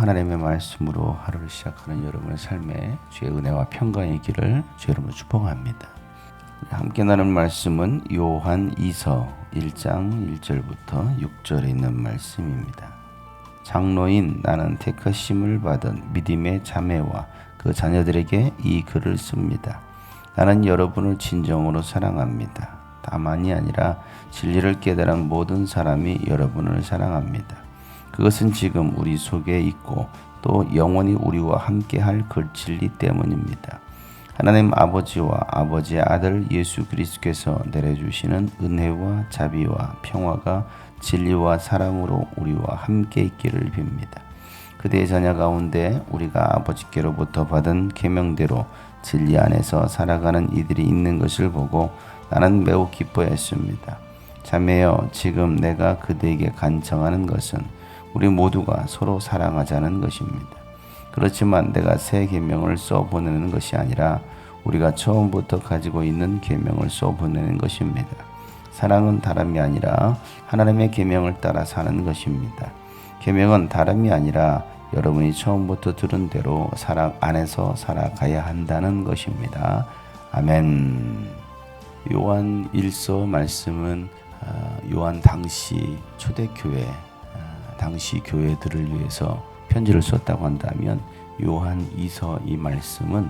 하나님의 말씀으로 하루를 시작하는 여러분의 삶에 주의 은혜와 평강의 길을 주의 이름으로 축복합니다. 함께 나눌 말씀은 요한 2서 1장 1절부터 6절에 있는 말씀입니다. 장로인 나는 택하심을 받은 믿음의 자매와 그 자녀들에게 이 글을 씁니다. 나는 여러분을 진정으로 사랑합니다. 다만이 아니라 진리를 깨달은 모든 사람이 여러분을 사랑합니다. 그것은 지금 우리 속에 있고 또 영원히 우리와 함께할 그 진리 때문입니다. 하나님 아버지와 아버지의 아들 예수 그리스도께서 내려주시는 은혜와 자비와 평화가 진리와 사랑으로 우리와 함께 있기를 빕니다. 그대의 자녀 가운데 우리가 아버지께로부터 받은 계명대로 진리 안에서 살아가는 이들이 있는 것을 보고 나는 매우 기뻐했습니다. 자매여, 지금 내가 그대에게 간청하는 것은 우리 모두가 서로 사랑하자는 것입니다. 그렇지만 내가 새 계명을 써보내는 것이 아니라 우리가 처음부터 가지고 있는 계명을 써보내는 것입니다. 사랑은 다름이 아니라 하나님의 계명을 따라 사는 것입니다. 계명은 다름이 아니라 여러분이 처음부터 들은 대로 사랑 안에서 살아가야 한다는 것입니다. 아멘. 요한 1서 말씀은 요한 당시 초대교회, 당시 교회들을 위해서 편지를 썼다고 한다면 요한 2서 이 말씀은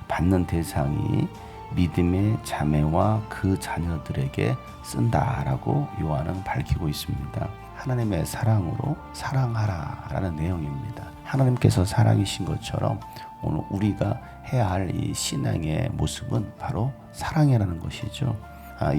받는 대상이 믿음의 자매와 그 자녀들에게 쓴다라고 요한은 밝히고 있습니다. 하나님의 사랑으로 사랑하라라는 내용입니다. 하나님께서 사랑이신 것처럼 오늘 우리가 해야 할 이 신앙의 모습은 바로 사랑이라는 것이죠.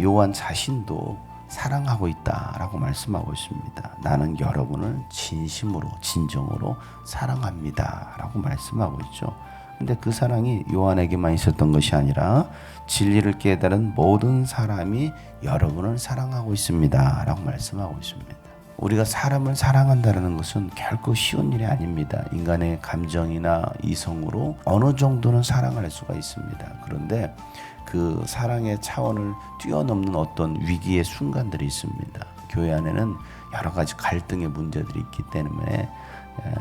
요한 자신도 사랑하고 있다라고 말씀하고 있습니다. 나는 여러분을 진심으로 진정으로 사랑합니다 라고 말씀하고 있죠. 근데 그 사랑이 요한에게만 있었던 것이 아니라 진리를 깨달은 모든 사람이 여러분을 사랑하고 있습니다 라고 말씀하고 있습니다. 우리가 사람을 사랑한다는 것은 결코 쉬운 일이 아닙니다. 인간의 감정이나 이성으로 어느 정도는 사랑할 수가 있습니다. 그런데 그 사랑의 차원을 뛰어넘는 어떤 위기의 순간들이 있습니다. 교회 안에는 여러 가지 갈등의 문제들이 있기 때문에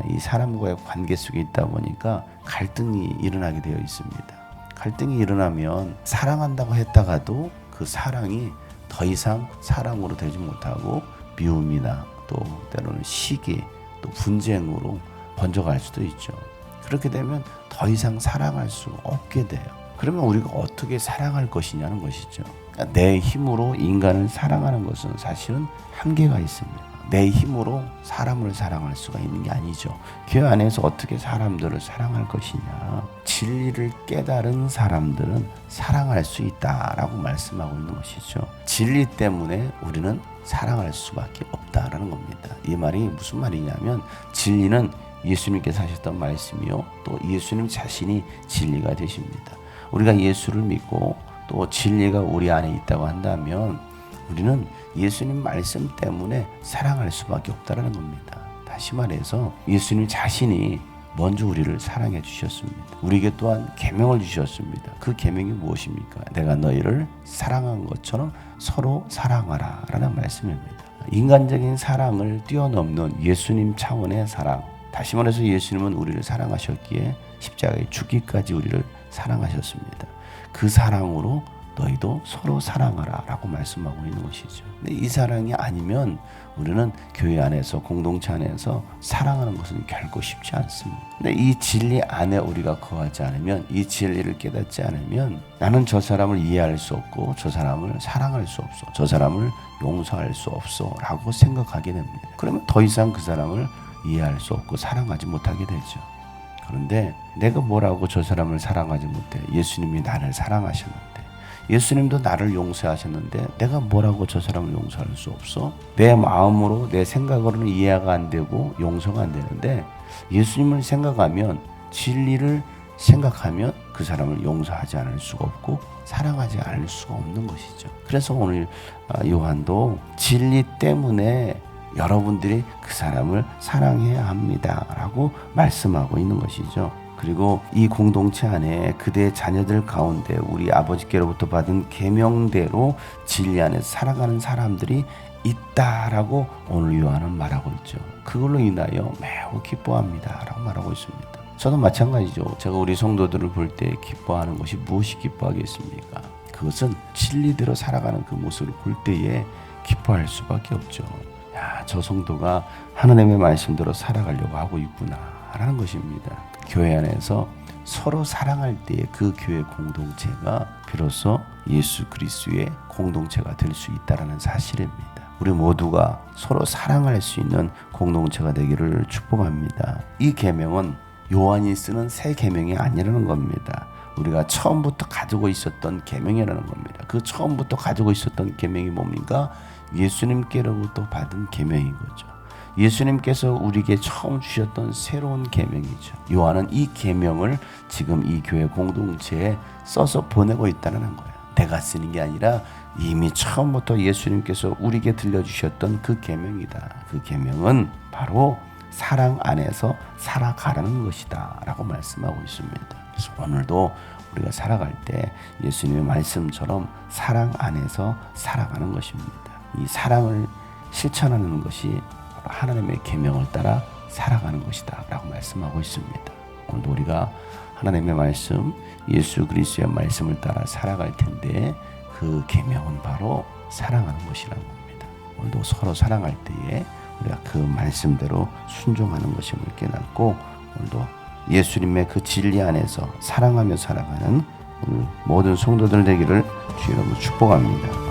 이 사람과의 관계 속에 있다 보니까 갈등이 일어나게 되어 있습니다. 갈등이 일어나면 사랑한다고 했다가도 그 사랑이 더 이상 사랑으로 되지 못하고 미움이나 또 때로는 시기, 또 분쟁으로 번져갈 수도 있죠. 그렇게 되면 더 이상 사랑할 수가 없게 돼요. 그러면 우리가 어떻게 사랑할 것이냐는 것이죠. 내 힘으로 인간을 사랑하는 것은 사실은 한계가 있습니다. 내 힘으로 사람을 사랑할 수가 있는 게 아니죠. 교회 안에서 어떻게 사람들을 사랑할 것이냐. 진리를 깨달은 사람들은 사랑할 수 있다라고 말씀하고 있는 것이죠. 진리 때문에 우리는 사랑할 수밖에 없다라는 겁니다. 이 말이 무슨 말이냐면 진리는 예수님께서 하셨던 말씀이요. 또 예수님 자신이 진리가 되십니다. 우리가 예수를 믿고 또 진리가 우리 안에 있다고 한다면 우리는 예수님 말씀 때문에 사랑할 수밖에 없다는 겁니다. 다시 말해서 예수님 자신이 먼저 우리를 사랑해 주셨습니다. 우리에게 또한 계명을 주셨습니다. 그 계명이 무엇입니까? 내가 너희를 사랑한 것처럼 서로 사랑하라 라는 말씀입니다. 인간적인 사랑을 뛰어넘는 예수님 차원의 사랑. 다시 말해서 예수님은 우리를 사랑하셨기에 십자가에 죽기까지 우리를 사랑하셨습니다. 그 사랑으로 너희도 서로 사랑하라 라고 말씀하고 있는 것이죠. 근데 이 사랑이 아니면 우리는 교회 안에서 공동체 안에서 사랑하는 것은 결코 쉽지 않습니다. 근데 이 진리 안에 우리가 거하지 않으면, 이 진리를 깨닫지 않으면 나는 저 사람을 이해할 수 없고 저 사람을 사랑할 수 없어, 저 사람을 용서할 수 없어 라고 생각하게 됩니다. 그러면 더 이상 그 사람을 이해할 수 없고 사랑하지 못하게 되죠. 그런데 내가 뭐라고 저 사람을 사랑하지 못해? 예수님이 나를 사랑하셨는데, 예수님도 나를 용서하셨는데 내가 뭐라고 저 사람을 용서할 수 없어? 내 마음으로 내 생각으로는 이해가 안 되고 용서가 안 되는데 예수님을 생각하면, 진리를 생각하면 그 사람을 용서하지 않을 수가 없고 사랑하지 않을 수가 없는 것이죠. 그래서 오늘 요한도 진리 때문에 여러분들이 그 사람을 사랑해야 합니다 라고 말씀하고 있는 것이죠. 그리고 이 공동체 안에 그대의 자녀들 가운데 우리 아버지께로부터 받은 계명대로 진리 안에 살아가는 사람들이 있다라고 오늘 요한은 말하고 있죠. 그걸로 인하여 매우 기뻐합니다 라고 말하고 있습니다. 저도 마찬가지죠. 제가 우리 성도들을 볼 때 기뻐하는 것이 무엇이 기뻐하겠습니까? 그것은 진리대로 살아가는 그 모습을 볼 때에 기뻐할 수밖에 없죠. 야, 저 성도가 하나님의 말씀대로 살아가려고 하고 있구나 라는 것입니다. 교회 안에서 서로 사랑할 때에 그 교회 공동체가 비로소 예수 그리스도의 공동체가 될 수 있다는 사실입니다. 우리 모두가 서로 사랑할 수 있는 공동체가 되기를 축복합니다. 이 계명은 요한이 쓰는 새 계명이 아니라는 겁니다. 우리가 처음부터 가지고 있었던 계명이라는 겁니다. 그 처음부터 가지고 있었던 계명이 뭡니까? 예수님께로부터 받은 계명인 거죠. 예수님께서 우리에게 처음 주셨던 새로운 계명이죠. 요한은 이 계명을 지금 이 교회 공동체에 써서 보내고 있다는 거예요. 내가 쓰는 게 아니라 이미 처음부터 예수님께서 우리에게 들려주셨던 그 계명이다. 그 계명은 바로 사랑 안에서 살아가라는 것이다 라고 말씀하고 있습니다. 그래서 오늘도 우리가 살아갈 때 예수님의 말씀처럼 사랑 안에서 살아가는 것입니다. 이 사랑을 실천하는 것이 하나님의 계명을 따라 살아가는 것이다 라고 말씀하고 있습니다. 오늘도 우리가 하나님의 말씀, 예수 그리스도의 말씀을 따라 살아갈 텐데 그 계명은 바로 사랑하는 것이라는 겁니다. 오늘도 서로 사랑할 때에 우리가 그 말씀대로 순종하는 것임을 깨닫고 오늘도 예수님의 그 진리 안에서 사랑하며 살아가는 오늘 모든 성도들 되기를 주의 이름으로 축복합니다.